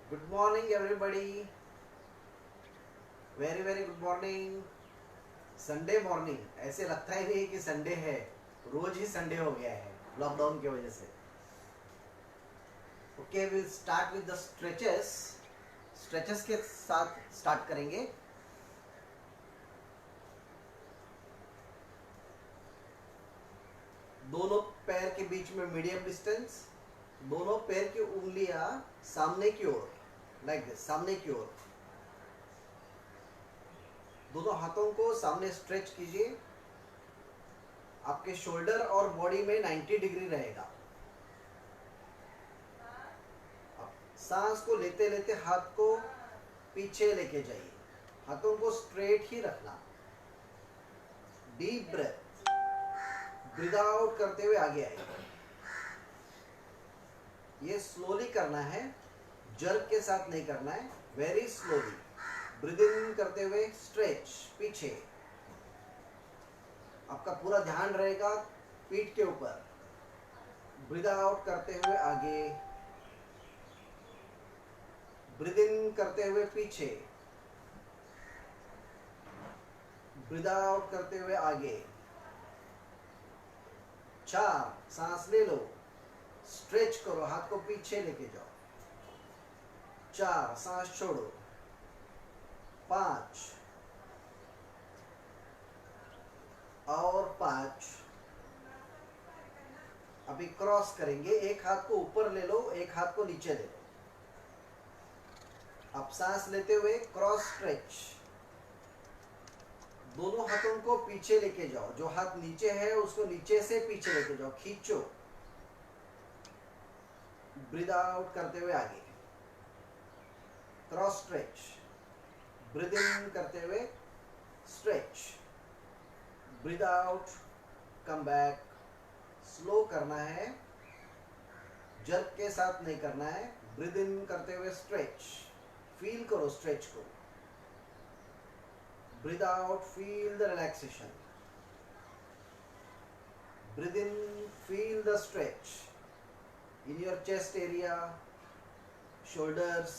Good morning everybody, very very good morning. Sunday morning, ऐसे लगता ही नहीं कि संडे है, रोज ही संडे हो गया है लॉकडाउन की वजह से। Okay, will start with the stretches. Stretches के साथ स्टार्ट करेंगे। दोनों पैर के बीच में मीडियम डिस्टेंस, दोनों पैर की उंगलियां सामने की ओर, लाइक दिस, सामने की ओर। दोनों हाथों को सामने स्ट्रेच कीजिए। आपके शोल्डर और बॉडी में 90 डिग्री रहेगा। अब सांस को लेते लेते हाथ को पीछे लेके जाइए, हाथों को स्ट्रेट ही रखना। डीप ब्रेथ, ब्रीद आउट करते हुए आगे आइए। ये स्लोली करना है, जर्क के साथ नहीं करना है, वेरी स्लोली। ब्रीद इन करते हुए स्ट्रेच पीछे। आपका पूरा ध्यान रहेगा पीठ के ऊपर। ब्रीद आउट करते हुए आगे, ब्रीद इन करते हुए पीछे, ब्रीद आउट करते हुए आगे। 4 सांस ले लो, स्ट्रेच करो, हाथ को पीछे लेके जाओ। 4 सांस छोड़ो। 5 और 5। अभी क्रॉस करेंगे, एक हाथ को ऊपर ले लो, एक हाथ को नीचे ले लो। अब सांस लेते हुए क्रॉस स्ट्रेच। दोनों हाथों को पीछे लेके जाओ, जो हाथ नीचे है उसको नीचे से पीछे लेके जाओ, खींचो। ब्रीद आउट करते हुए आगे, क्रॉस स्ट्रेच। ब्रीद इन करते हुए stretch, breathe out, come back. Slow करना है, जर्क के साथ नहीं करना है। ब्रीद इन करते हुए स्ट्रेच, फील करो स्ट्रेच को। Breathe out, feel the relaxation. Breathe in, feel the stretch in your chest area, shoulders.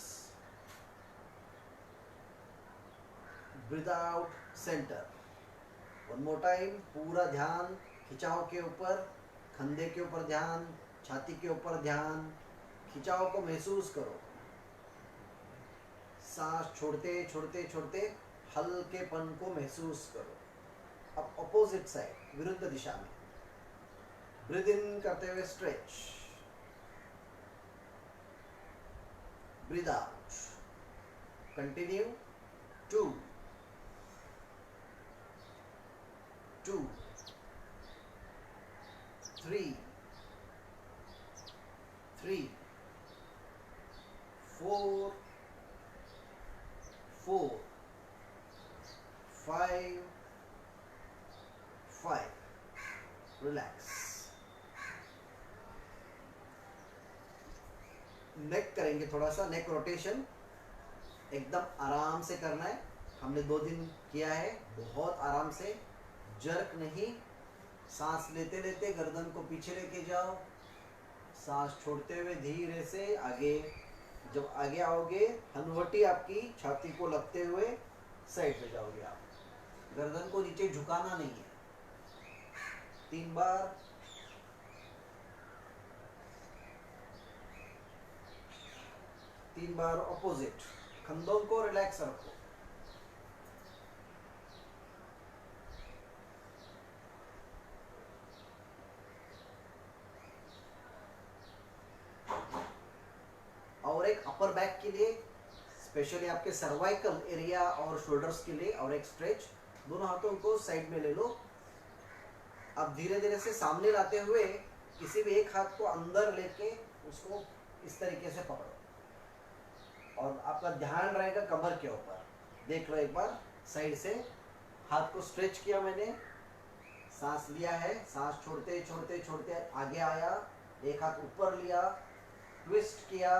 Breathe out, centre. One more time, पूरा ध्यान खिंचाव के ऊपर, कंधे के ऊपर ध्यान, छाती के ऊपर ध्यान। खिंचाव को महसूस करो। सांस छोड़ते छोड़ते छोड़ते हल्केपन को महसूस करो। अब अपोजिट साइड, विरुद्ध दिशा में। ब्रीद इन करते हुए stretch, breathe out. Continue. 2 2 3 3 4 4 5 5। Relax. Neck करेंगे, थोड़ा सा नेक रोटेशन एकदम आराम से करना है। हमने 2 दिन किया है, बहुत आराम से, जर्क नहीं। सांस लेते लेते गर्दन को पीछे लेके जाओ, सांस छोड़ते हुए धीरे से आगे। जब आगे आओगे, हनवटी आपकी छाती को लगते हुए साइड पे जाओगे आप। गर्दन को नीचे झुकाना नहीं है। 3 बार। तीन बार ऑपोजिट। कंधों को रिलैक्स रखो। और एक अपर बैक के लिए, स्पेशली आपके सर्वाइकल एरिया और शोल्डर्स के लिए, और एक स्ट्रेच। दोनों हाथों को साइड में ले लो। अब धीरे धीरे से सामने लाते हुए किसी भी एक हाथ को अंदर लेके उसको इस तरीके से पकड़ो, और आपका ध्यान रहेगा कमर के ऊपर। देख लो एक बार साइड से, हाथ को स्ट्रेच किया मैंने, सांस लिया है, सांस छोड़ते छोड़ते छोड़ते आगे आया, एक हाथ ऊपर लिया, ट्विस्ट किया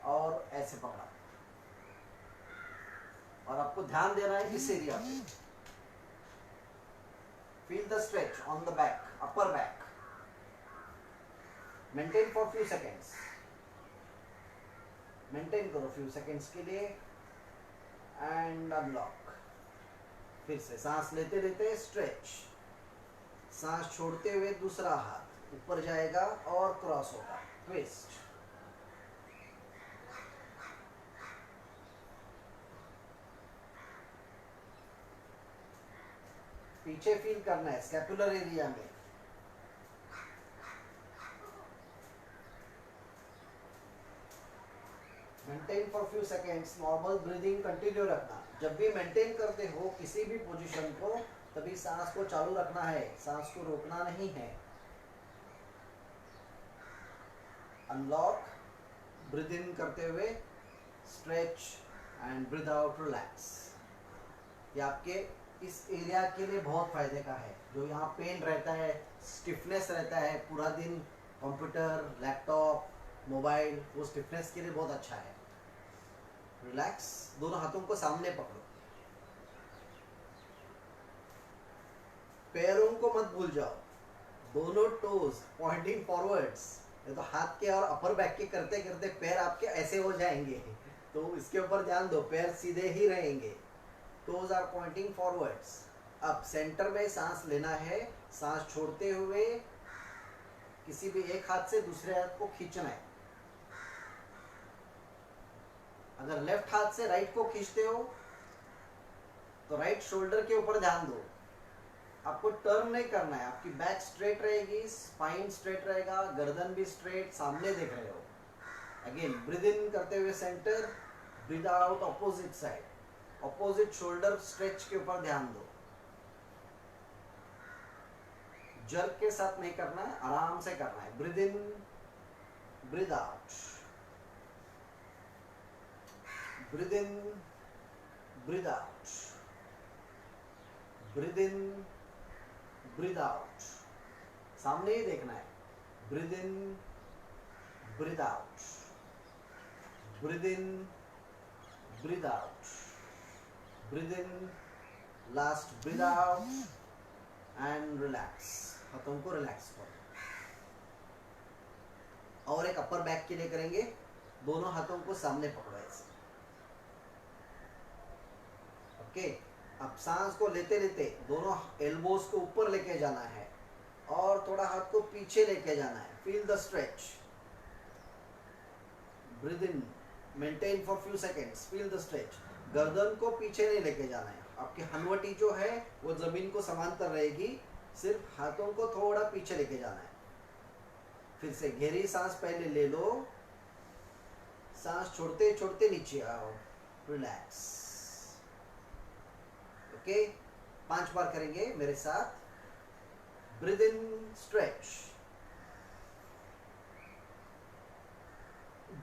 और ऐसे पकड़ा। और आपको ध्यान देना है इस एरिया पे। Feel the stretch on the back, upper back. Maintain for few seconds. Maintain करो फ्यू सेकेंड्स के लिए एंड अनलॉक। फिर से सांस लेते लेते स्ट्रेच, सांस छोड़ते हुए दूसरा हाथ ऊपर जाएगा और क्रॉस होगा, ट्विस्ट। पीछे फील करना है स्कैपुलर एरिया में। Maintain for few seconds, normal breathing continue रखना। जब भी मेंटेन करते हो किसी भी पोजीशन को, तभी सांस को चालू रखना है, सांस को रोकना नहीं है। अनलॉक, ब्रीद इन करते हुए stretch and breathe out, relax. ये आपके इस एरिया के लिए बहुत फायदे का है। जो यहाँ पेन रहता है, स्टिफनेस रहता है पूरा दिन, कंप्यूटर, लैपटॉप, मोबाइल, वो स्टिफनेस के लिए बहुत अच्छा है। रिलैक्स, दोनों हाथों को सामने पकड़ो, पैरों को मत भूल जाओ, दोनों टोज पॉइंटिंग फॉरवर्ड्स। ये तो हाथ के और अपर बैक के करते करते पैर आपके ऐसे हो जाएंगे, तो इसके ऊपर ध्यान दो, पैर सीधे ही रहेंगे, टोज आर पॉइंटिंग फॉरवर्ड्स। अब सेंटर में सांस लेना है, सांस छोड़ते हुए किसी भी एक हाथ से दूसरे हाथ को खींचना है। अगर लेफ्ट हाथ से राइट को खींचते हो तो राइट शोल्डर के ऊपर ध्यान दो, आपको टर्न नहीं करना है, आपकी बैक स्ट्रेट रहेगी, स्पाइन स्ट्रेट रहेगा, गर्दन भी स्ट्रेट, सामने देख रहे हो। अगेन ब्रीद इन करते हुए centre, breathe out opposite side, opposite shoulder stretch के ऊपर ध्यान दो। जर्क के साथ नहीं करना है, आराम से करना है। Breathe in, breathe out, breathe in, breathe out, breathe in, breathe out, सामने ही देखना है। Breathe in, breathe out, breathe in, breathe out, breathe in, last breathe out and relax. हाथों को रिलैक्स करो। और एक अपर बैक के लिए करेंगे, दोनों हाथों को सामने पकड़ो ऐसे। ओके, अब सांस को लेते लेते दोनों एल्बोज को ऊपर लेके जाना है और थोड़ा हाथ को पीछे लेके जाना है। Feel the stretch, breathe in, maintain for few seconds, feel the stretch. गर्दन को पीछे नहीं लेके जाना है, आपकी हनवटी जो है वो जमीन को समांतर रहेगी, सिर्फ हाथों को थोड़ा पीछे लेके जाना है। फिर से गहरी सांस पहले ले लो, सांस छोड़ते छोड़ते नीचे आओ, रिलैक्स। ओके, 5 बार करेंगे मेरे साथ। Breathe in, stretch,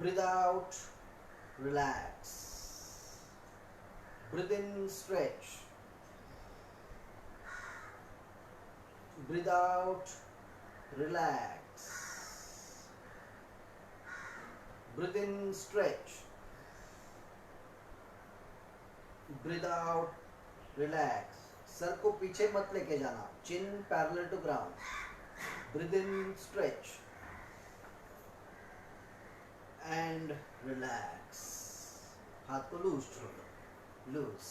breathe out, relax, breathe in, stretch, breathe out, relax, breathe in, stretch, breathe out, relax. सर को पीछे मत लेके जाना, chin parallel to ground. Breathe in, stretch and relax. हाथ को लूज छोड़ दो, लूज।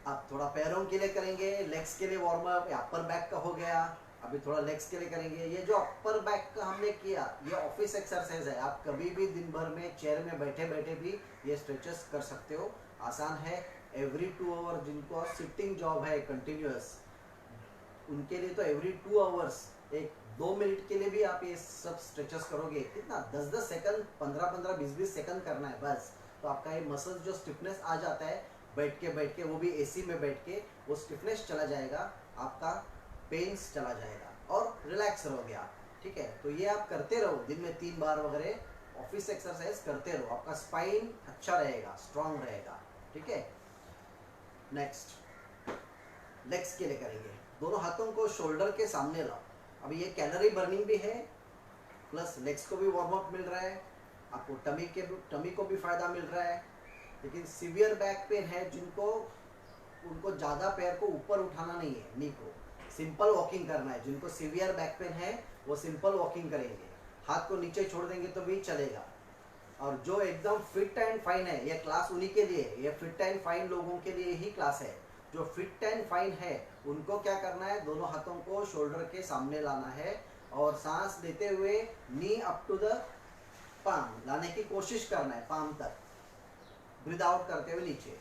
अब थोड़ा पैरों के लिए करेंगे, लेग्स के लिए वार्म अप। अपर बैक का हो गया, अभी थोड़ा लेग्स के लिए करेंगे। ये जो अपर बैक का हमने किया, ये ऑफिस एक्सरसाइज है। आप कभी भी दिन भर में चेयर में बैठे बैठे भी ये स्ट्रेचेस कर सकते हो, आसान है। एवरी 2 आवर जिनको सिटिंग जॉब है कंटिन्यूअस, उनके लिए तो एवरी 2 आवर्स, एक 2 मिनट के लिए भी आप ये सब स्ट्रेचेस करोगे, कितना 10-10 सेकंड, 15-15, 20-20 सेकंड करना है बस। तो आपका ये मसल्स जो स्टिफनेस आ जाता है बैठ के, वो भी एसी में बैठ के, वो स्टिफनेस चला जाएगा, आपका पेन्स चला जाएगा और रिलैक्स रहोगे आप। ठीक है, तो ये आप करते रहो, दिन में 3 बार वगैरह ऑफिस एक्सरसाइज करते रहो, आपका स्पाइन अच्छा रहेगा, स्ट्रांग रहेगा। ठीक है, नेक्स्ट लेग्स के लिए करेंगे। दोनों हाथों को शोल्डर के सामने लाओ। अभी ये कैलोरी बर्निंग भी है, प्लस लेग्स को भी वार्म अप मिल रहा है, आपको टमी को भी फायदा मिल रहा है। लेकिन सीवियर बैक पेन है जिनको, उनको ज़्यादा पैर को ऊपर उठाना नहीं है, नी को सिंपल वॉकिंग करना है। जिनको सीवियर बैक पेन है वो सिंपल वॉकिंग करेंगे, हाथ को नीचे छोड़ देंगे तो भी चलेगा। और जो एकदम फिट एंड फाइन है, ये क्लास उन्हीं के लिए, ये फिट एंड फाइन लोगों के लिए ही क्लास है। जो फिट एंड फाइन है उनको क्या करना है, दोनों हाथों को शोल्डर के सामने लाना है और सांस लेते हुए नी अप टू द पाम लाने की कोशिश करना है, पाम तक। ब्रीद आउट करते हुए नीचे।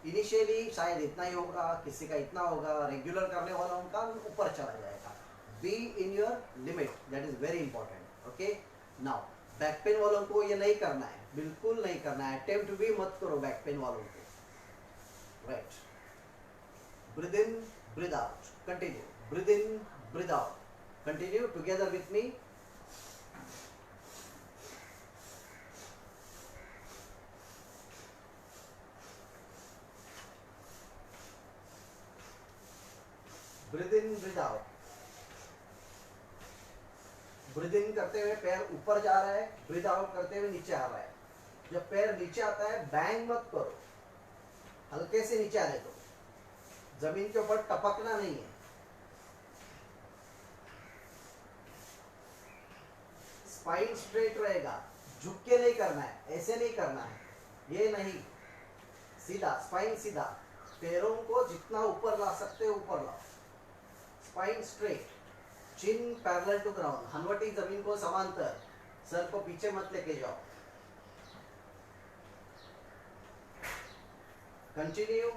इनिशियली शायद इतना ही होगा, किसी का इतना होगा, रेगुलर करने वालों का ऊपर चला जाएगा। B in your limit, that is very important. Okay, now back pain वालों को ये नहीं करना है, बिल्कुल नहीं करना है, अटेम्प्ट भी मत करो बैक पेन वालों को। Right, breathe in breathe out, continue, breathe in breathe out, continue together with me. Breathe in breathe out. Breathe in करते हुए पैर ऊपर जा रहा है, ब्रीद आउट करते हुए नीचे आ रहा है। जब पैर नीचे आता है बैंग मत करो, हल्के से नीचे आने दो, जमीन के ऊपर टपकना नहीं है। स्पाइन स्ट्रेट रहेगा, झुक के नहीं करना है, ऐसे नहीं करना है, ये नहीं, सीधा स्पाइन सीधा। पैरों को जितना ऊपर ला सकते हो ऊपर लाओ, spine straight, chin parallel to ground, हनवटी जमीन को समांतर, सर को पीछे मत लेके जाओ। Continue.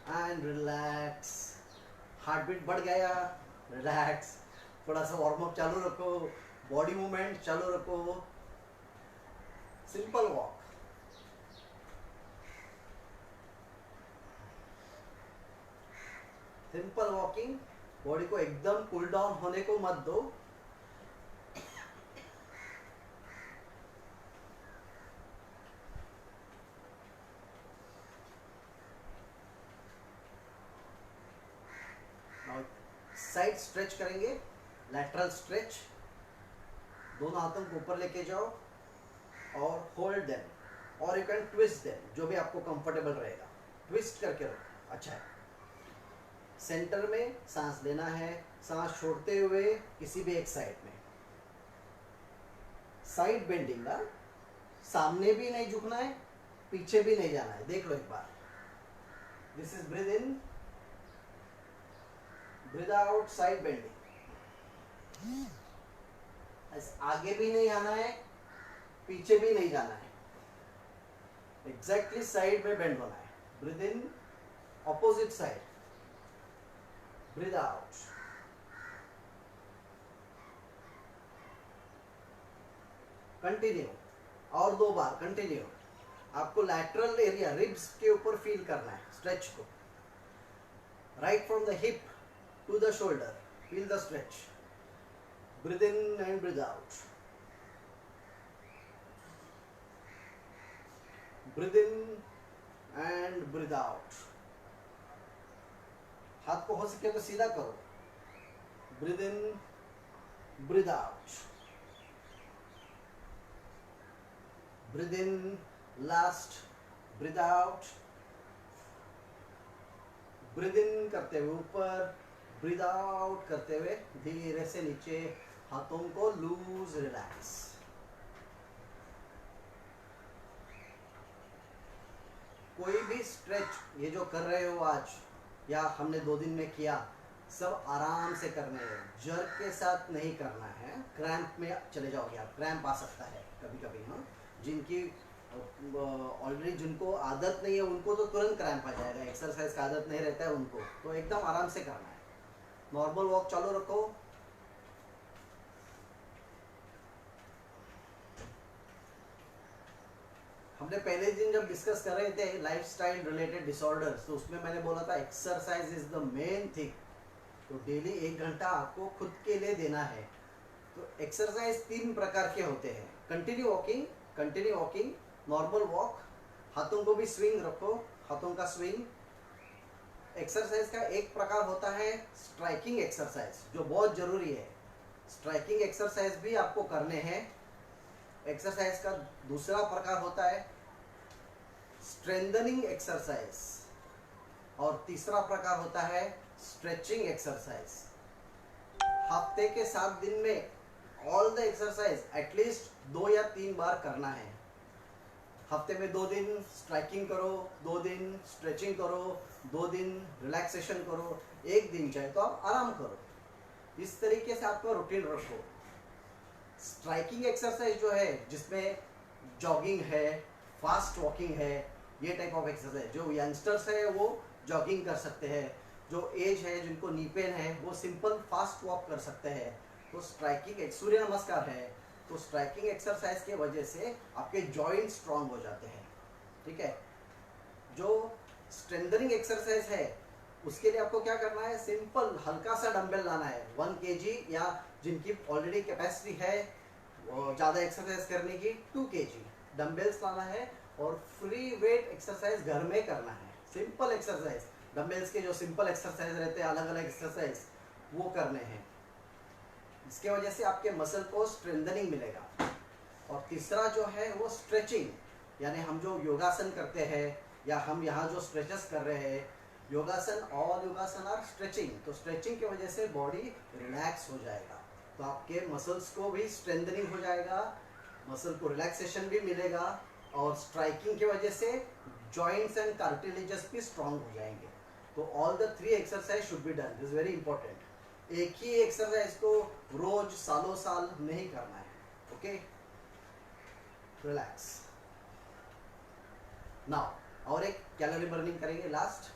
And relax. Heart beat बढ़ गया, रिलैक्स। थोड़ा सा वार्म अप चालू रखो, बॉडी मूवमेंट चालू रखो। Simple walk. Simple walking, body को एकदम कूल डाउन होने को मत दो। साइड स्ट्रेच करेंगे, लैटरल स्ट्रेच। दोनों हाथों को ऊपर लेके जाओ और होल्ड देम, और यू कैन ट्विस्ट देम, जो भी आपको कंफर्टेबल रहेगा। ट्विस्ट करके रखो, अच्छा है। सेंटर में सांस लेना है, सांस छोड़ते हुए किसी भी एक साइड में। साइड बेंडिंग का, सामने भी नहीं झुकना है, पीछे भी नहीं जाना है। देख लो एक बार। This is breathe in, breathe out, side bending. आगे भी नहीं आना है, पीछे भी नहीं जाना है, एग्जैक्टली साइड में बेंड होना है। Breathe in, opposite side, breathe out. Continue, और 2 बार कंटिन्यू। आपको लैटरल एरिया, रिब्स के ऊपर फील करना है स्ट्रेच को। Right from the hip to the shoulder, feel the stretch. Breathe in and breathe out. Breathe in and breathe out. हाथ को हो सके तो सीधा करो। Breathe in, breathe out. Breathe in, last, breathe out. Breathe in करते हुए ऊपर, ब्रीद आउट करते हुए धीरे से नीचे, हाथों को लूज, रिलैक्स। कोई भी स्ट्रेच ये जो कर रहे हो आज या हमने 2 दिन में किया, सब आराम से करने हैं, जर्क के साथ नहीं करना है। क्रैम्प में चले जाओगे आप, क्रैम्प आ सकता है कभी कभी। हाँ, जिनकी ऑलरेडी जिनको आदत नहीं है उनको तो तुरंत क्रैम्प आ जाएगा, एक्सरसाइज का आदत नहीं रहता है उनको, तो एकदम आराम से करना है। नॉर्मल वॉक चालू रखो। हमने पहले दिन जब डिस्कस कर रहे थे लाइफस्टाइल रिलेटेड डिसऑर्डर्स, तो उसमें मैंने बोला था exercise is the main thing. तो डेली 1 घंटा आपको खुद के लिए देना है। तो एक्सरसाइज 3 प्रकार के होते हैं। कंटिन्यू वॉकिंग, नॉर्मल वॉक, हाथों को भी स्विंग रखो, हाथों का स्विंग। एक्सरसाइज का एक प्रकार होता है स्ट्राइकिंग एक्सरसाइज, जो बहुत जरूरी है। स्ट्राइकिंग एक्सरसाइज भी आपको करने हैं। एक्सरसाइज का दूसरा प्रकार होता है स्ट्रेंथनिंग एक्सरसाइज, और तीसरा प्रकार होता है स्ट्रेचिंग एक्सरसाइज। हफ्ते के 7 दिन में ऑल द एक्सरसाइज एटलीस्ट 2 या 3 बार करना है। हफ्ते में 2 दिन स्ट्राइकिंग करो, 2 दिन स्ट्रेचिंग करो, 2 दिन रिलैक्सेशन करो, 1 दिन चाहे तो आप आराम करो। इस तरीके से आपका रूटीन रखो। स्ट्राइकिंग एक्सरसाइज जो है जिसमें जॉगिंग है, फास्ट वॉकिंग है, ये टाइप ऑफ एक्सरसाइज, जो यंगस्टर्स है वो जॉगिंग कर सकते हैं, जो एज है जिनको नी पेन है वो सिंपल फास्ट वॉक कर सकते हैं। तो स्ट्राइकिंग एक सूर्य नमस्कार है, तो स्ट्राइकिंग एक्सरसाइज की वजह से आपके जॉइंट स्ट्रांग हो जाते हैं। ठीक है। जो स्ट्रेंथनिंग एक्सरसाइज है उसके लिए आपको क्या करना है, सिंपल हल्का सा डंबल लाना है 1 kg, या जिनकी ऑलरेडी कैपेसिटी है ज़्यादा एक्सरसाइज करने की 2 kg डंबल्स लाना है, और फ्री वेट एक्सरसाइज घर में करना है। सिंपल एक्सरसाइज, डंबल्स के जो सिंपल एक्सरसाइज रहते हैं अलग अलग एक्सरसाइज वो करने हैं। इसके वजह से आपके मसल को स्ट्रेंथनिंग मिलेगा। और तीसरा जो है वो स्ट्रेचिंग, यानी हम जो योगासन करते हैं या हम यहाँ जो स्ट्रेचेस कर रहे हैं, योगासन, ऑल योगासन आर स्ट्रेचिंग। तो स्ट्रेचिंग की वजह से बॉडी रिलैक्स हो जाएगा, तो आपके मसल्स को भी स्ट्रेंथनिंग हो जाएगा, मसल को रिलैक्सेशन भी मिलेगा, और स्ट्राइकिंग की वजह से जॉइंट्स एंड कार्टिलेजेस भी स्ट्रांग हो जाएंगे। तो all the 3 exercise should be done, this is very important. एक ही एक्सरसाइज को रोज सालों साल नहीं करना है। Okay, relax. नाउ और एक कैलोरी बर्निंग करेंगे लास्ट।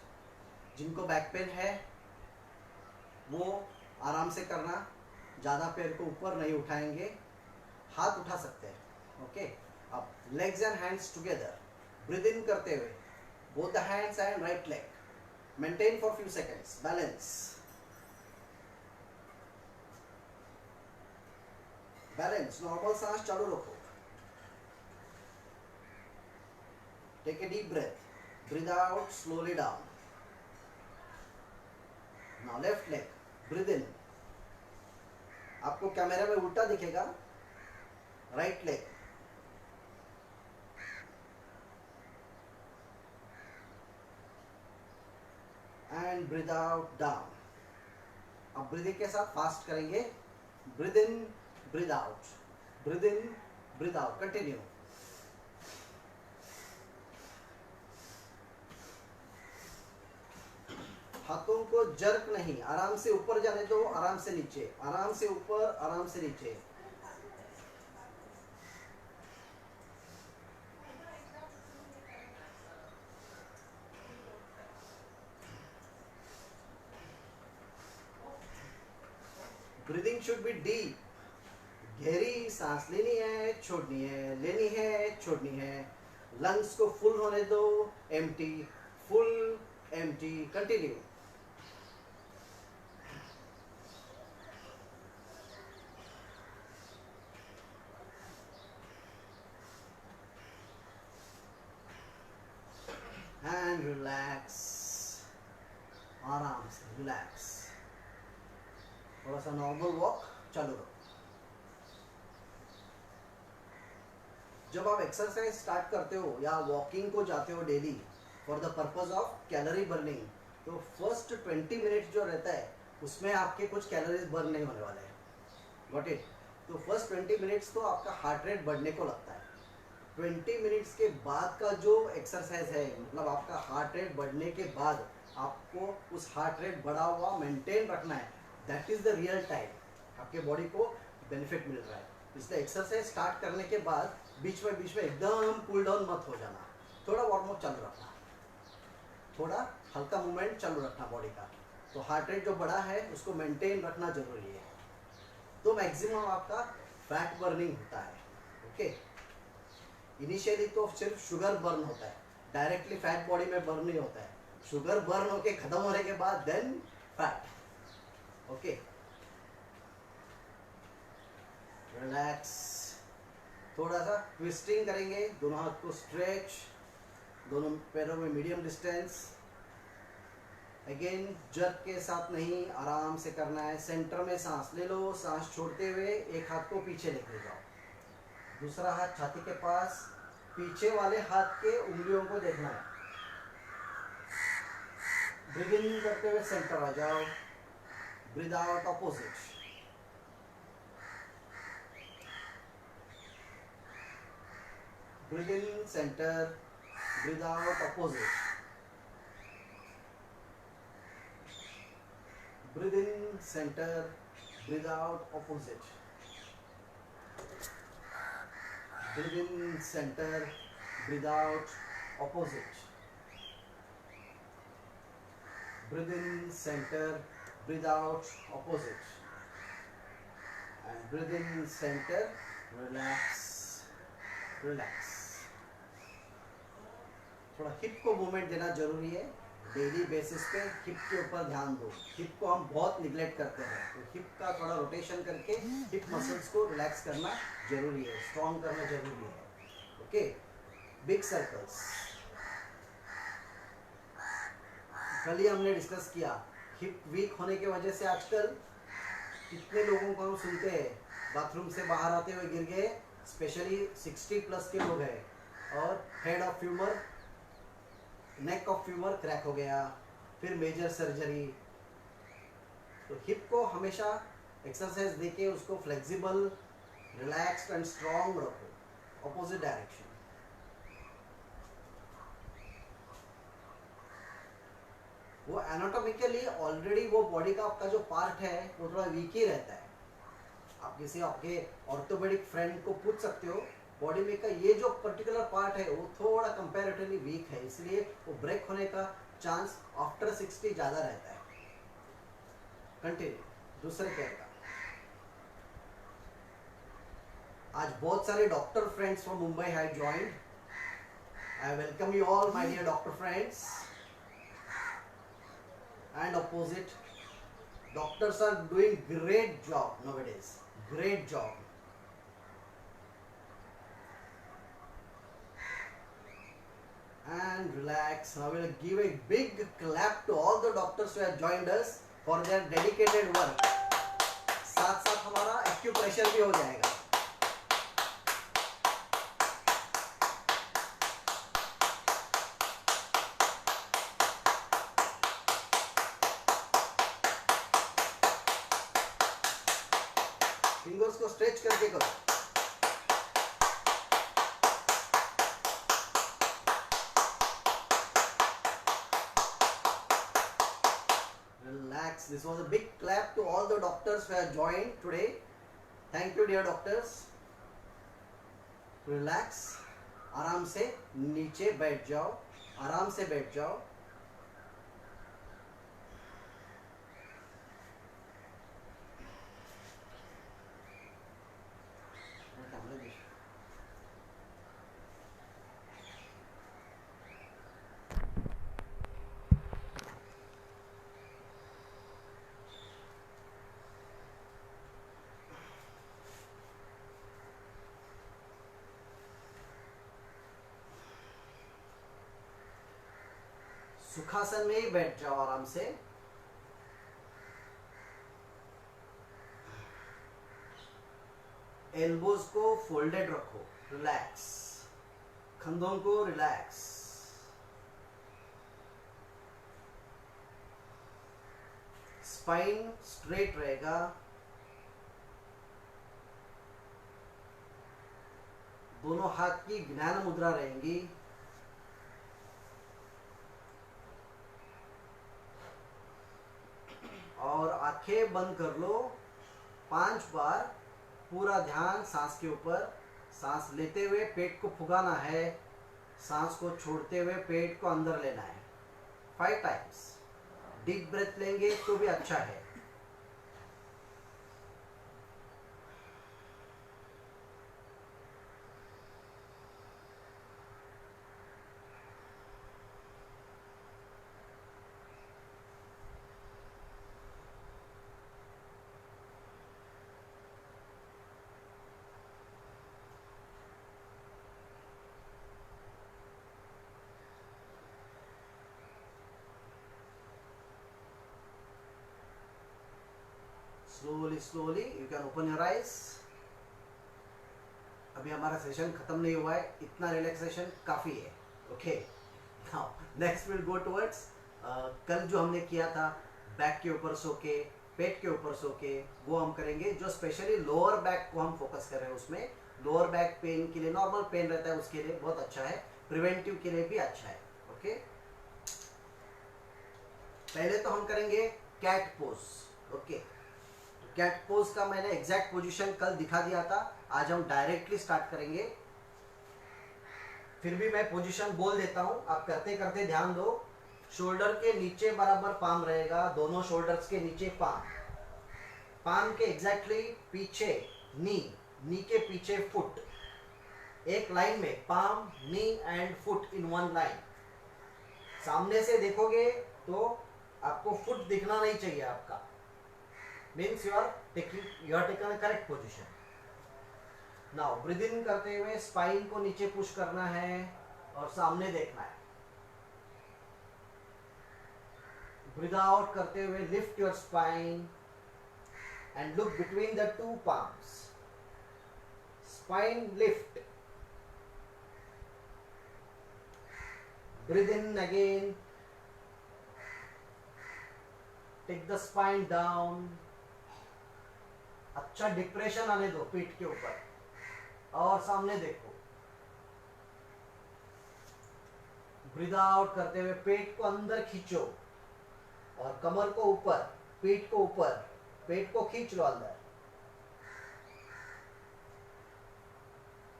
जिनको बैक पेन है वो आराम से करना, ज़्यादा पैर को ऊपर नहीं उठाएंगे, हाथ उठा सकते हैं। ओके, अब legs and hands together, breathe in करते हुए both the hands and right leg, maintain for few seconds, balance, balance, normal सांस चालू रखो। Take a deep breath, breathe out slowly down. Now left leg, breathe in, आपको camera में उल्टा दिखेगा, right leg, and breathe out down. अब breathing के साथ फास्ट करेंगे, breathe in, breathe out, breathe in, breathe out, continue. हाथों को जर्क नहीं, आराम से ऊपर जाने दो, आराम से नीचे, आराम से ऊपर, आराम से नीचे। ब्रीदिंग शुड बी डीप, गहरी सांस लेनी है, छोड़नी है, लेनी है, छोड़नी है। लंग्स को फुल होने दो, empty, full, empty, continue. And relax, आराम से रिलैक्स। थोड़ा सा नॉर्मल वॉक चालू रखो। जब आप एक्सरसाइज स्टार्ट करते हो या वॉकिंग को जाते हो daily for the purpose of calorie burning, तो फर्स्ट 20 मिनट जो रहता है उसमें आपके कुछ कैलोरीज बर्न नहीं होने वाले हैं। Got it? तो फर्स्ट 20 मिनट्स तो आपका हार्ट रेट बढ़ने को लगता है। 20 मिनट्स के बाद का जो एक्सरसाइज है, मतलब आपका हार्ट रेट बढ़ने के बाद आपको उस हार्ट रेट बढ़ा हुआ मेंटेन रखना है। That is the real time आपके बॉडी को बेनिफिट मिल रहा है। इसलिए एक्सरसाइज स्टार्ट करने के बाद बीच में एकदम कूल डाउन मत हो जाना, थोड़ा वार्म अप चालू रखना, थोड़ा हल्का मूवमेंट चालू रखना बॉडी का। तो हार्ट रेट जो बढ़ा है उसको मेंटेन रखना जरूरी है। तो मैक्सिमम आपका फैट बर्निंग होता है। ओके, इनिशियली तो सिर्फ शुगर बर्न होता है, डायरेक्टली फैट बॉडी में बर्न नहीं होता है। शुगर बर्न होके खत्म होने के बाद देन फैट। ओके, रिलैक्स, थोड़ा सा ट्विस्टिंग करेंगे, दोनों हाथ को स्ट्रेच, दोनों पैरों में मीडियम डिस्टेंस। अगेन जर्क के साथ नहीं, आराम से करना है। सेंटर में सांस ले लो, सांस छोड़ते हुए एक हाथ को पीछे लेके जाओ, दूसरा हाथ छाती के पास, पीछे वाले हाथ के उंगलियों को देखना है। ब्रीद इन करते हुए सेंटर आ जाओ, breathe out opposite. Breathe in centre, breathe out opposite. Breathe in centre, breathe out opposite. Breathe in center, breathe out opposite. Breathe in center, breathe out opposite. And breathe in center, relax, relax. थोड़ा hip को movement देना जरूरी है। Daily basis पे hip के ऊपर ध्यान दो। हिप को हम बहुत निग्लेक्ट करते हैं, तो हिप का थोड़ा रोटेशन करके हिप मसल्स को रिलैक्स करना जरूरी है, स्ट्रॉन्ग करना जरूरी है। ओके, बिग सर्कल्स कल ही हमने डिस्कस किया। हिप वीक होने की वजह से आजकल कितने लोगों को हम सुनते हैं बाथरूम से बाहर आते हुए गिर गए, स्पेशली 60 प्लस के लोग हैं, और head of femur, neck of femur crack हो गया, फिर मेजर सर्जरी। तो हिप को हमेशा एक्सरसाइज देके उसको फ्लेक्सिबल, रिलैक्स्ड एंड स्ट्रॉन्ग रखो, ऑपोजिट डायरेक्शन। वो एनाटॉमिकली ऑलरेडी वो बॉडी का आपका जो पार्ट है वो थोड़ा वीक ही रहता है। आप किसी आपके ऑर्थोपेडिक फ्रेंड को पूछ सकते हो, बॉडी में का ये जो पर्टिकुलर पार्ट है वो थोड़ा कंपैरेटिवली वीक है, इसलिए वो ब्रेक होने का चांस आफ्टर 60 ज्यादा रहता है। कंटिन्यू दूसरे केयर का। आज बहुत सारे doctor friends from Mumbai have joined. I welcome you all my dear doctor friends. And opposite, doctors are doing great job nowadays, great job. And relax. Now we'll give a big clap to all the doctors who have joined us for their dedicated work. साथ साथ हमारा acupressure भी हो जाएगा। Fingers को stretch करके करो। Relax. This was a big clap to all the doctors who have joined today. Thank you dear doctors. Relax. आराम से नीचे बैठ जाओ, आराम से बैठ जाओ। सुखासन में ही बैठ जाओ आराम से। एल्बोज को फोल्डेड रखो, रिलैक्स। कंधों को रिलैक्स। स्पाइन स्ट्रेट रहेगा। दोनों हाथ की ज्ञान मुद्रा रहेंगी। और आंखें बंद कर लो 5 बार। पूरा ध्यान सांस के ऊपर। सांस लेते हुए पेट को फुगाना है, सांस को छोड़ते हुए पेट को अंदर लेना है 5 टाइम्स। डीप ब्रेथ लेंगे तो भी अच्छा है। Slowly, slowly, you can open your eyes. अभी हमारा सेशन खत्म नहीं हुआ है, इतना रिलैक्सेशन काफ़ी है। Okay, now next will go towards कल जो हमने किया था बैक के ऊपर सो के, पेट के ऊपर सो के, वो हम करेंगे। जो स्पेशली लोअर बैक को हम फोकस कर रहे हैं, उसमें लोअर बैक पेन के लिए, नॉर्मल पेन रहता है उसके लिए बहुत अच्छा है, प्रिवेंटिव के लिए भी अच्छा है। ओके, पहले तो हम करेंगे cat pose. Okay, cat pose का मैंने एग्जैक्ट पोजीशन कल दिखा दिया था, आज हम डायरेक्टली स्टार्ट करेंगे। फिर भी मैं पोजीशन बोल देता हूं, आप करते करते ध्यान दो। शोल्डर के नीचे बराबर पाम रहेगा, दोनों शोल्डर्स के नीचे पाम, पाम के एग्जैक्टली पीछे नी के पीछे फुट, एक लाइन में palm, knee and foot in one line. सामने से देखोगे तो आपको फुट दिखना नहीं चाहिए आपका, means you are taken a correct position. Now breathe in करते हुए स्पाइन को नीचे पुश करना है और सामने देखना है। ब्रीथ आउट करते हुए lift your spine and look between the two palms, spine lift. Breathe in again, take the spine down. अच्छा डिप्रेशन आने दो पीठ के ऊपर और सामने देखो। ब्रीथ आउट करते हुए पेट को अंदर खींचो और कमर को ऊपर, पीठ को ऊपर, पेट को खींच लो अंदर।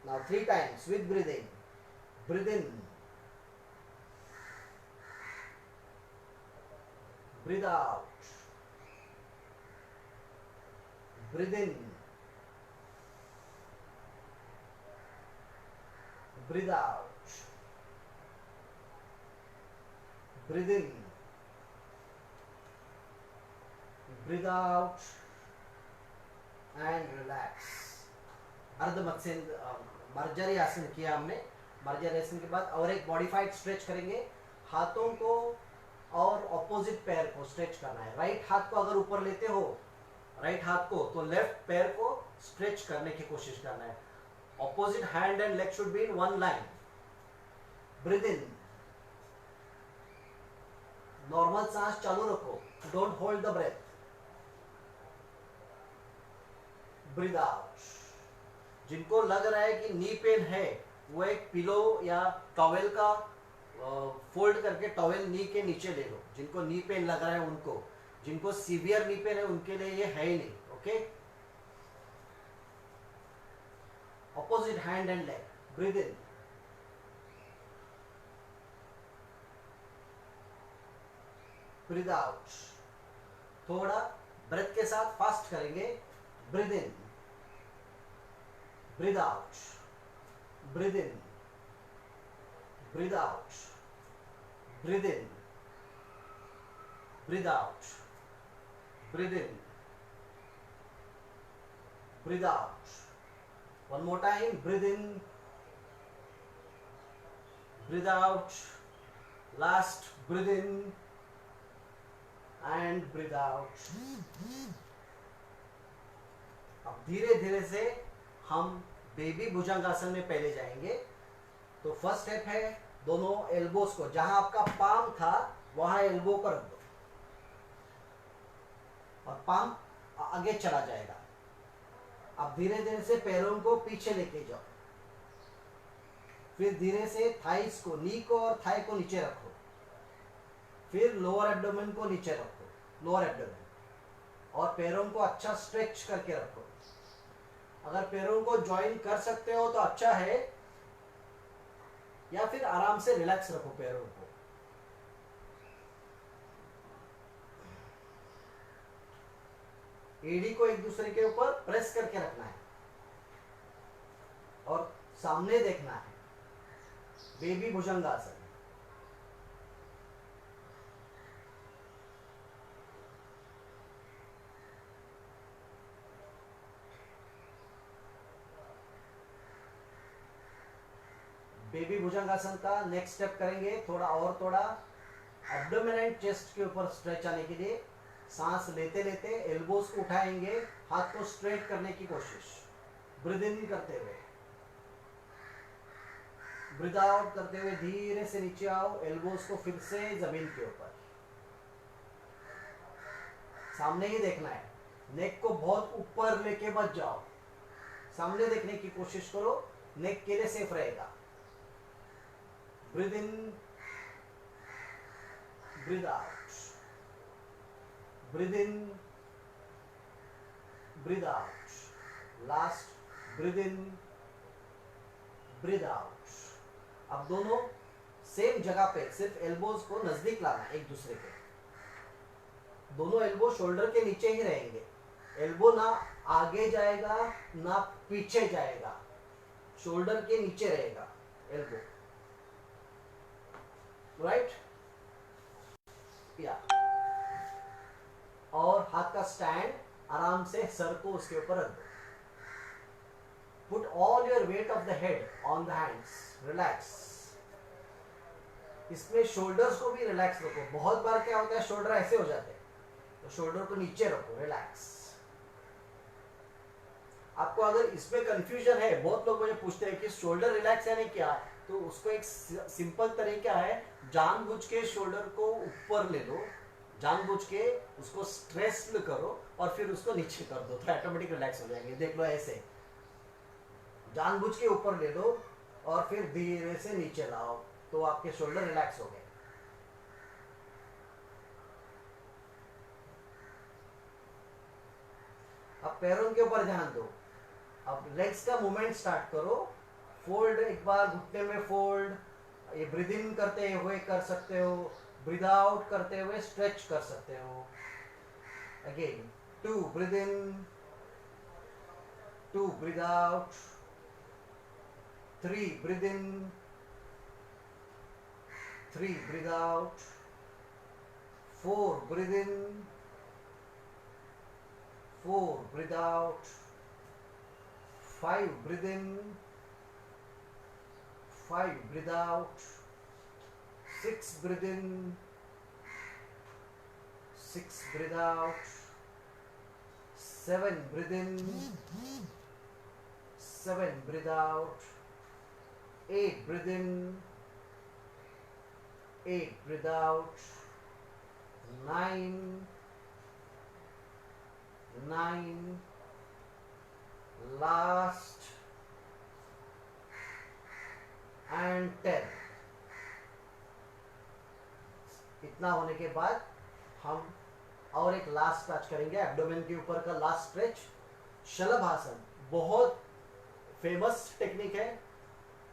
Now 3 times with breathing. Breathe in, breathe out, breathe in, breathe out, breathe in, breathe out and relax. अर्ध मर्जरी आसन किया हमने। मर्जरी आसन के बाद और एक मॉडिफाइड स्ट्रेच करेंगे। हाथों को और ऑपोजिट पैर को स्ट्रेच करना है। राइट हाथ को अगर ऊपर लेते हो, राइट हाथ को, तो लेफ्ट पैर को स्ट्रेच करने की कोशिश करना है। Opposite hand and leg should be in one line. Breathe in, normal सांस चालू रखो, don't hold the breath. Breathe out. जिनको लग रहा है कि नी पेन है, वो एक पिलो या टॉवेल का फोल्ड करके टॉवेल नी के नीचे ले लो। जिनको नी पेन लग रहा है उनको, जिनको सीवियर नी पेन है उनके लिए ये है ही नहीं। Okay, opposite hand and leg. Breathe in, breathe out. थोड़ा ब्रेथ के साथ फास्ट करेंगे। Breathe in, breathe out, breathe in, breathe out, breathe in, breathe out, breathe in, breathe out. One more time, breathe in, breathe out, last breathe in and breathe out. अब धीरे धीरे से हम baby भुजंगासन में पहले जाएंगे। तो फर्स्ट स्टेप है दोनों एल्बोस को, जहां आपका पाम था वहां एल्बो को रख दो और पाम आगे चला जाएगा। अब धीरे धीरे से पैरों को पीछे लेके जाओ। फिर धीरे से थाइस को, नी को और थाई को नीचे रखो। फिर लोअर एब्डोमेन को नीचे रखो, लोअर एब्डोमेन, और पैरों को अच्छा स्ट्रेच करके रखो। अगर पैरों को ज्वाइन कर सकते हो तो अच्छा है, या फिर आराम से रिलैक्स रखो पैरों को। एडी को एक दूसरे के ऊपर प्रेस करके रखना है और सामने देखना है। बेबी भुजंगासन। बेबी भुजंगासन का नेक्स्ट स्टेप करेंगे, थोड़ा एब्डोमेन एंड चेस्ट के ऊपर स्ट्रेच आने के लिए। सांस लेते लेते एल्बोस को उठाएंगे, हाथ को स्ट्रेट करने की कोशिश। ब्रीथ इन करते हुए, ब्रीथ आउट करते हुए धीरे से नीचे आओ, एल्बोज को फिर से जमीन के ऊपर, सामने ही देखना है, नेक को बहुत ऊपर लेके मत जाओ, सामने देखने की कोशिश करो, नेक के लिए सेफ रहेगा। Breathe in, breathe out, breathe in, breathe out, last breathe in, breathe out. अब दोनों सेम जगह पे, सिर्फ एल्बोज को नजदीक लाना एक दूसरे के, दोनों एल्बो शोल्डर के नीचे ही रहेंगे, एल्बो ना आगे जाएगा ना पीछे जाएगा, शोल्डर के नीचे रहेगा एल्बो, राइट या। और हाथ का स्टैंड आराम से सर को उसके ऊपर रख दो, put all your weight of the head on the hands, relax. इसमें शोल्डर्स को भी रिलैक्स रखो, बहुत बार क्या होता है शोल्डर ऐसे हो जाते हैं, तो शोल्डर को नीचे रखो, रिलैक्स। आपको अगर इसमें कंफ्यूजन है, बहुत लोग मुझे पूछते हैं कि शोल्डर रिलैक्स यानी क्या, तो उसको एक सिंपल तरीका है, जानबूझ के शोल्डर को ऊपर ले लो, जानबूझ के उसको स्ट्रेस करो और फिर उसको नीचे कर दो, तो ऑटोमेटिक रिलैक्स हो जाएंगे। देख लो ऐसे, जानबूझ के ऊपर ले लो और फिर धीरे से नीचे लाओ, तो आपके शोल्डर रिलैक्स हो गए। अब पैरों के ऊपर ध्यान दो, अब लेग्स का मूवमेंट स्टार्ट करो, फोल्ड, एक बार घुटने में फोल्ड, ये ब्रीथ इन करते हुए कर सकते हो, ब्रीथ आउट करते हुए स्ट्रेच कर सकते हो। Again 2 breathe in, 2 breathe out, 3 breathe in, 3 breathe out, 4 breathe in, 4 breathe out, 5 breathe in, 5 breathe out, 6 breathe in, 6 breathe out, 7 breathe in, 7 breathe out, 8 breathe in, 8 breathe out, 9, 9, last and 10। इतना होने के बाद हम और एक last stretch करेंगे, abdomen के ऊपर का लास्ट स्ट्रेच, शलभासन। बहुत फेमस टेक्निक है,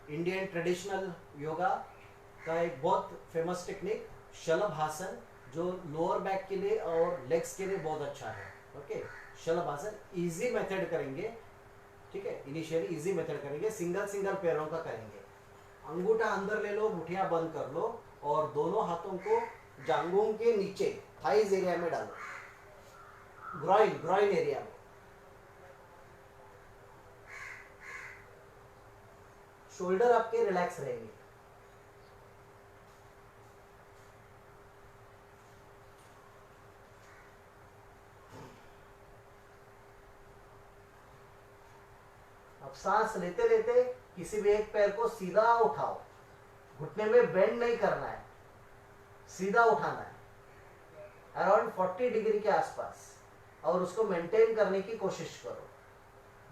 इंडियन ट्रेडिशनल योगा का एक बहुत फेमस टेक्निक शलभासन, जो लोअर बैक के लिए और लेग्स के लिए बहुत अच्छा है। ओके, शलभासन इजी मेथड करेंगे, ठीक है, इनिशियली इजी मेथड करेंगे, सिंगल सिंगल पैरों का करेंगे। अंगूठा अंदर ले लो, मुठियां बंद कर लो और दोनों हाथों को जांघों के नीचे थाइज एरिया में डालो, ग्रॉइन, ग्रॉइन एरिया में। शोल्डर आपके रिलैक्स रहेंगे। अब सांस लेते लेते किसी भी एक पैर को सीधा उठाओ, घुटने में बेंड नहीं करना है, सीधा उठाना है अराउंड 40 डिग्री के आसपास, और उसको मेंटेन करने की कोशिश करो।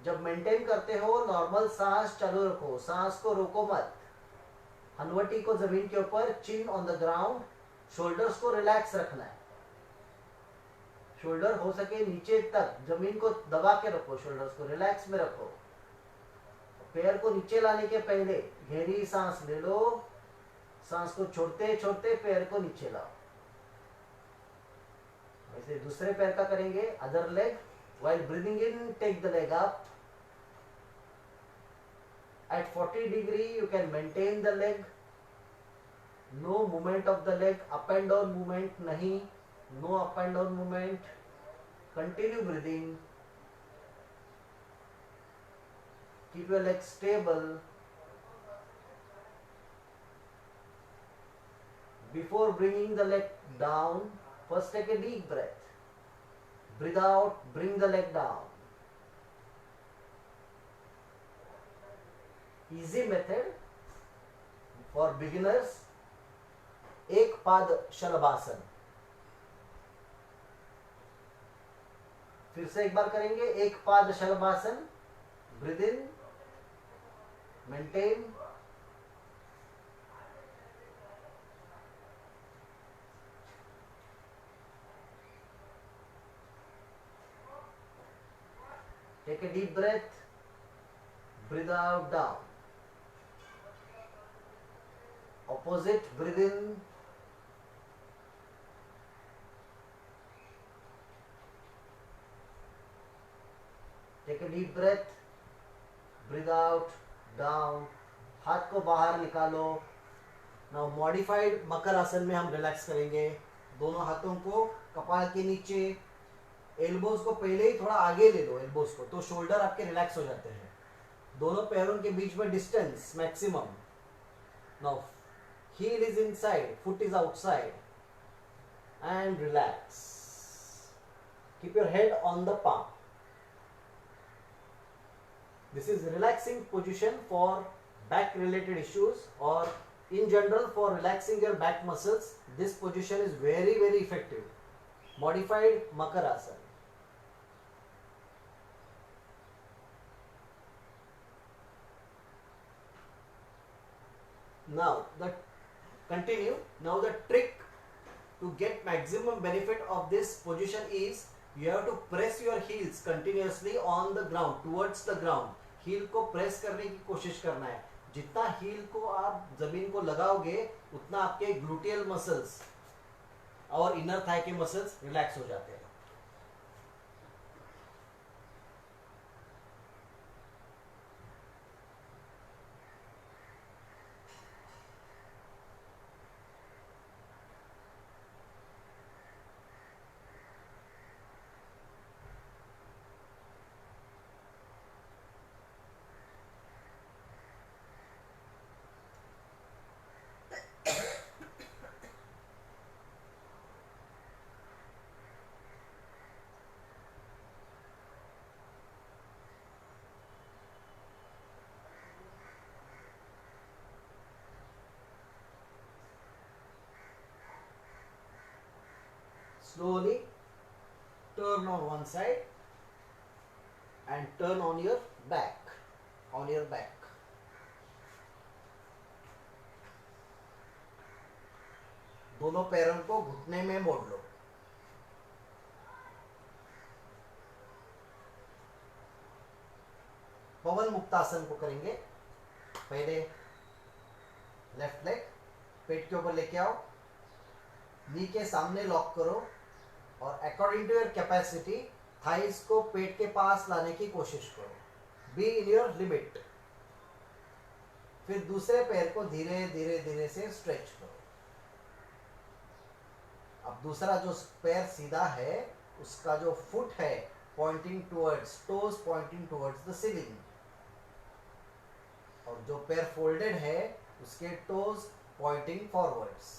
जब मेंटेन करते हो नॉर्मल सांस चालू रखो, सांस को रोको मत, हनवटी को जमीन के ऊपर, चिन ऑन द ग्राउंड, शोल्डर्स को रिलैक्स रखना है, शोल्डर हो सके नीचे तक जमीन को दबा के रखो, शोल्डर्स को रिलैक्स में रखो। पैर को नीचे लाने के पहले गहरी सांस ले लो, सांस को छोड़ते छोड़ते पैर को नीचे लाओ। वैसे दूसरे पैर का करेंगे, other leg, while breathing in take the leg up at 40 degree, you can maintain the leg, no movement of the leg, up and down movement नहीं, no up and down movement, continue breathing, keep your legs stable. Before bringing the leg down, first take a deep breath, breathe out, bring the leg down. Easy method, for beginners एक पाद शलभासन। फिर से एक बार करेंगे, एक पाद शलभासन। Breathe in, maintain, take a deep breath, breathe out, down. Opposite, breathe in, take a deep breath, breathe out, down. हाथ को बाहर निकालो। नाउ मॉडिफाइड मकर आसन में हम रिलैक्स करेंगे। दोनों हाथों को कपाल के नीचे, एल्बोज को पहले ही थोड़ा आगे ले लो, एल्बोज को, तो शोल्डर आपके रिलैक्स हो जाते हैं। दोनों पैरों के बीच में distance maximum. Now heel is inside, foot is outside, and relax. Keep your head on the palm. This is relaxing position for back related issues, or in general for relaxing your back muscles. This position is very effective. Modified Makarasana. Now continue. Now the trick to get maximum benefit of this position is you have to press your heels continuously on the ground, towards the ground. heel को press करने की कोशिश करना है। जितना heel को आप जमीन को लगाओगे उतना आपके gluteal muscles और inner thigh के muscles relax हो जाते हैं। Slowly turn on one side and turn on your back, दोनों पैरों को घुटने में मोड़ लो। पवन मुक्तासन को करेंगे। पहले लेफ्ट लेग पेट के ऊपर लेके आओ, नी के सामने लॉक करो और according to your capacity thighs को पेट के पास लाने की कोशिश करो। Be in your limit. फिर दूसरे पैर को धीरे धीरे से स्ट्रेच करो। अब दूसरा जो पैर सीधा है उसका जो फुट है pointing towards, toes pointing towards the ceiling, और जो पैर फोल्डेड है उसके toes pointing forwards.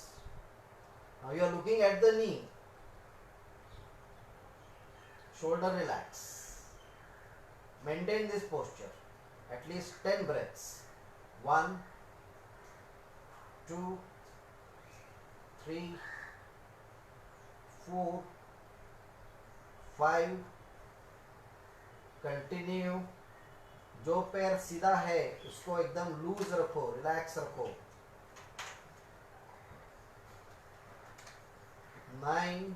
Now you are looking at the knee, shoulder relax, maintain this posture at least 10 breaths, 1 2 3 4 5। Continue. जो पैर सीधा है उसको एकदम लूज रखो, रिलैक्स रखो। 9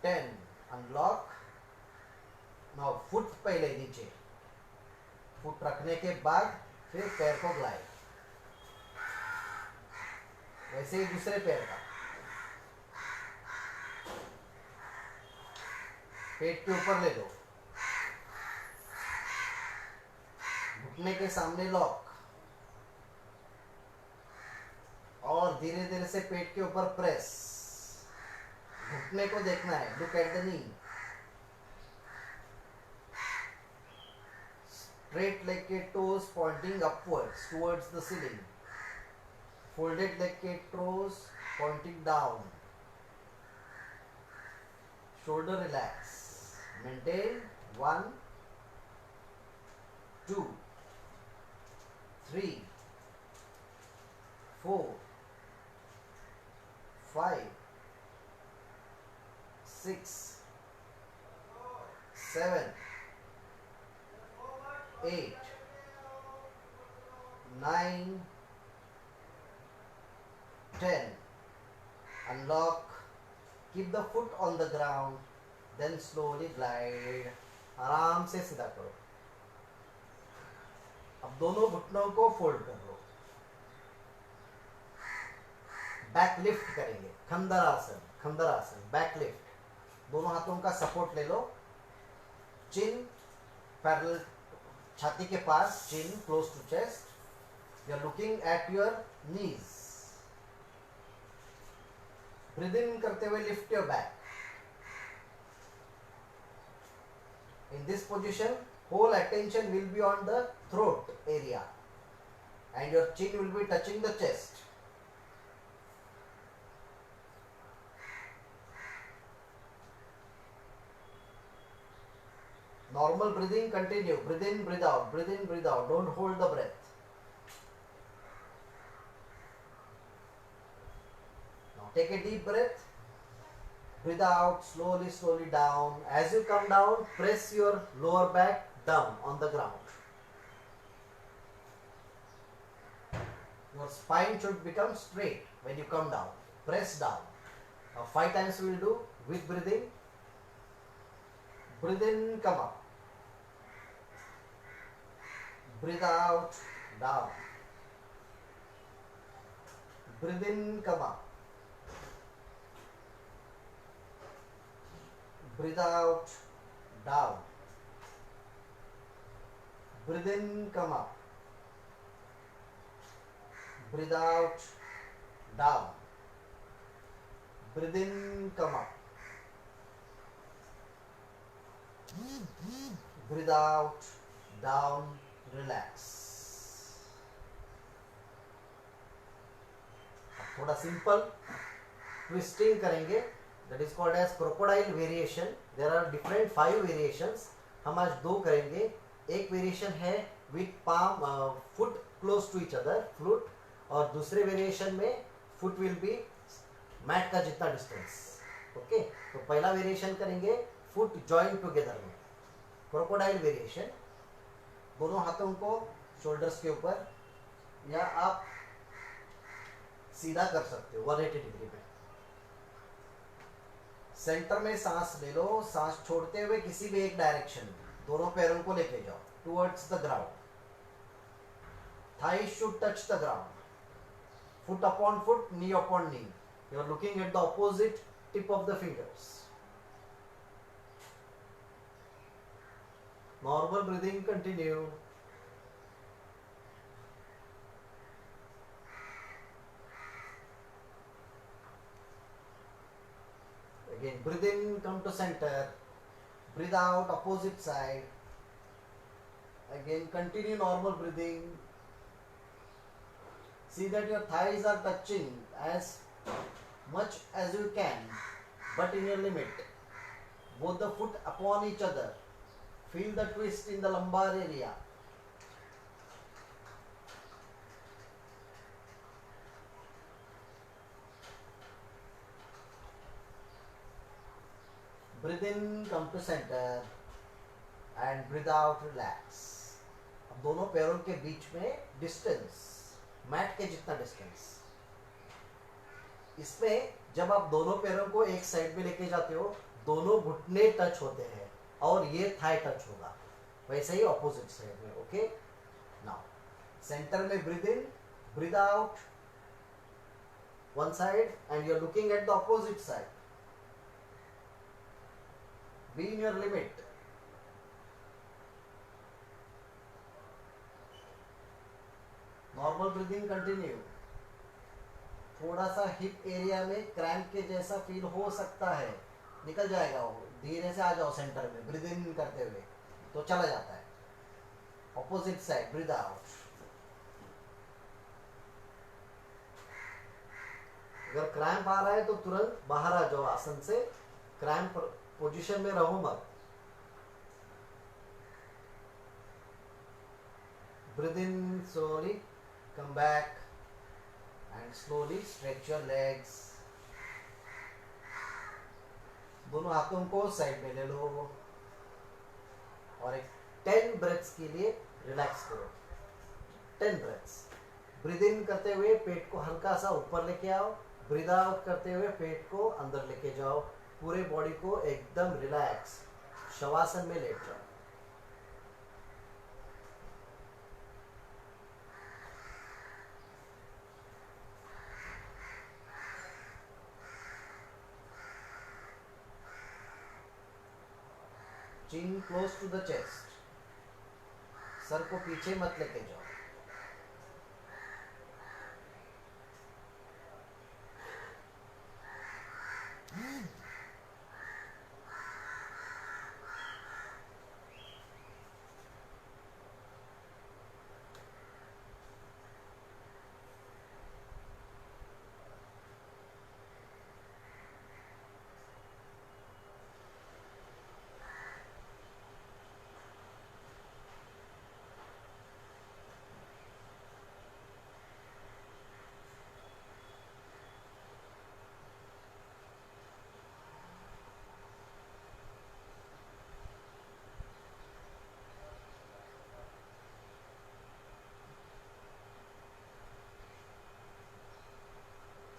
10 अनलॉक। नाउ फुट पहले नीचे, फुट रखने के बाद फिर पैर को ग्लाइड। वैसे ही दूसरे पैर का, पेट के ऊपर ले लो, घुटने के सामने लॉक, और धीरे धीरे से पेट के ऊपर प्रेस। घुटने को देखना है, look at the knee. Straight leg के toes pointing upwards towards the ceiling, folded leg के toes pointing down. Shoulder relax, maintain. 1 2 3 4 5 6 7 8 9 10. Unlock. Keep the foot on the ground. Then slowly glide. आराम से सीधा करो. अब दोनों घुटनों को फोल्ड कर लो. बैक लिफ्ट करेंगे. खंडरासन. खंडरासन. Back lift. दोनों हाथों का सपोर्ट ले लो. चिन पैरेलल छाती के पास. Chin close to chest. You are looking at your knees. Breathe in करते हुए lift your back. In this position, whole attention will be on the throat area, and your chin will be touching the chest. Normal breathing continue. Breathe in, breathe out. Breathe in, breathe out. Don't hold the breath. Take a deep breath. Breathe out slowly, slowly down. As you come down, press your lower back down on the ground. Your spine should become straight when you come down. Press down. Now 5 times we will do with breathing. Breathe in, come up. Breathe out, down. Breathe in, come up. Breathe out, down. Breathe in, come up. Breathe out, down. Breathe in, come up. Breathe out, down, relax. थोड़ा simple twisting करेंगे. That is called as crocodile variation. There are different 5 variations. हम आज 2 करेंगे. एक variation है with palm foot close to each other, foot, और दूसरे variation में foot will be मैट का जितना डिस्टेंस. ओके, तो पहला वेरिएशन करेंगे foot join together में. crocodile variation. दोनों हाथों को शोल्डर्स के ऊपर, या आप सीधा कर सकते हो 180 डिग्री पे. सेंटर में सांस ले लो. सांस छोड़ते हुए किसी भी एक डायरेक्शन में दोनों पैरों को लेके जाओ towards the ground. Thighs should touch the ground. Foot upon foot, knee upon knee. You are looking at the opposite tip of the fingers. Normal breathing continue. Again, breathe in, come to center. Breathe out, opposite side. Again, continue normal breathing. See that your thighs are touching as much as you can, but in your limit. Both the foot upon each other. Feel the twist in the lumbar area. Breathe in, come to center, and breathe out, relax. अब दोनों पैरों के बीच में distance, mat के जितना distance. इसमें जब आप दोनों पैरों को एक साइड में लेके जाते हो, दोनों घुटने टच होते हैं और ये थाई टच होगा. वैसे ही ऑपोजिट साइड में. ओके, नाउ सेंटर में breathe in, breathe out one side, and you are looking at the opposite side. Be in your limit. Normal breathing continue. थोड़ा सा हिप एरिया में क्रैम्प के जैसा फील हो सकता है. निकल जाएगा वो. धीरे से आ जाओ सेंटर में ब्रीथ इन करते हुए, तो चला जाता है. Opposite side breathe out. अगर क्रैम्प आ रहा है तो तुरंत बाहर आ जाओ आसन से. क्रैम्प पोजीशन में रहो मत. Breathe in slowly, come back and slowly stretch your legs. दोनों हाथों को साइड में ले लो और एक 10 ब्रेथ्स के लिए रिलैक्स करो। 10 ब्रेथ्स। ब्रीद इन करते हुए पेट को हल्का सा ऊपर लेके आओ, ब्रीद आउट करते हुए पेट को अंदर लेके जाओ, पूरे बॉडी को एकदम रिलैक्स शवासन में लेट जाओ। Chin close to the chest, सर को पीछे मत लेके जाओ।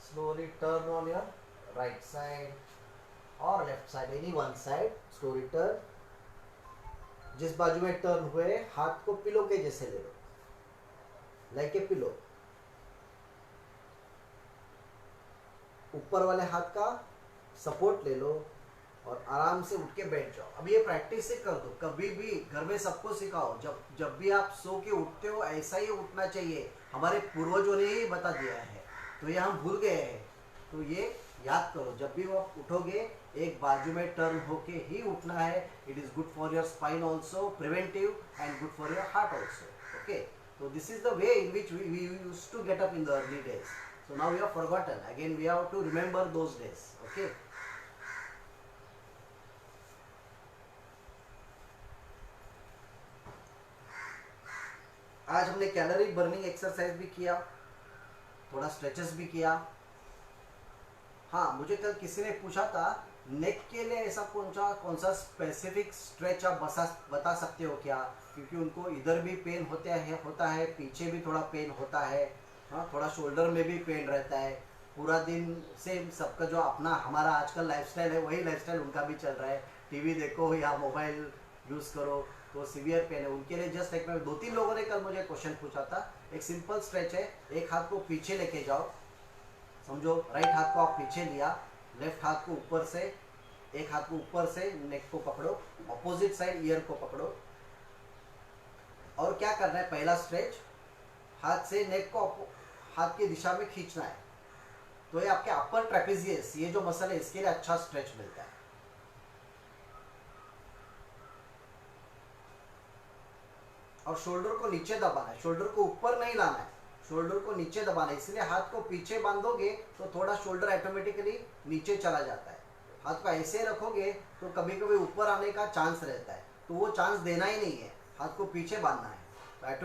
Slowly turn on your right side or left side, any one side. Slowly turn. जिस बाजू में टर्न हुए हाथ को पिलो के जैसे ले लो, लाइक ए पिलो। ऊपर वाले हाथ का सपोर्ट ले लो और आराम से उठ के बैठ जाओ। अब ये प्रैक्टिस से कर दो, कभी भी घर में सबको सिखाओ। जब भी आप सो के उठते हो ऐसा ही उठना चाहिए, हमारे पूर्वजों ने ही बता दिया है, तो ये हम भूल गए हैं। तो ये याद करो, जब भी आप उठोगे एक बाजू में टर्न होके ही उठना है। It is good for your spine also, preventive and good for your heart also. Okay, so this is the way in which we used to get up in the early days. So now we have forgotten. Again we have to remember those days. Okay. आज हमने calorie burning exercise भी किया, थोड़ा stretches भी किया। हाँ, मुझे कल किसी ने पूछा था नेक के लिए ऐसा कौन सा स्पेसिफिक स्ट्रेच आप बता सकते हो क्या, क्योंकि उनको इधर भी पेन होता है, पीछे भी थोड़ा पेन होता है। हाँ, थोड़ा शोल्डर में भी पेन रहता है। पूरा दिन सेम सबका जो अपना हमारा आजकल लाइफस्टाइल है वही लाइफस्टाइल उनका भी चल रहा है। टीवी देखो या मोबाइल यूज़ करो तो सीवियर पेन है उनके लिए। जस्ट एक 2-3 लोगों ने कल मुझे क्वेश्चन पूछा था। एक सिंपल स्ट्रेच है, एक हाथ को पीछे लेके जाओ, समझो राइट हाथ को आप पीछे लिया, लेफ्ट हाथ को ऊपर से, एक हाथ को ऊपर से नेक को पकड़ो, ऑपोजिट साइड ईयर को पकड़ो। और क्या करना है, पहला स्ट्रेच हाथ से नेक को हाथ की दिशा में खींचना है। तो ये आपके अपर ट्रेपेजियस, ये जो मसल है इसके लिए अच्छा स्ट्रेच मिलता है। और शोल्डर को नीचे दबाना है, शोल्डर को ऊपर नहीं लाना है, शोल्डर को नीचे दबाना है। इसलिए हाथ को पीछे बांधोगे तो थोड़ा शोल्डर ऑटोमेटिकली नीचे चला जाता है। हाथ को ऐसे रखोगे तो कभी कभी ऊपर आने का चांस रहता है, तो वो चांस देना ही नहीं है, हाथ को पीछे बांधना है।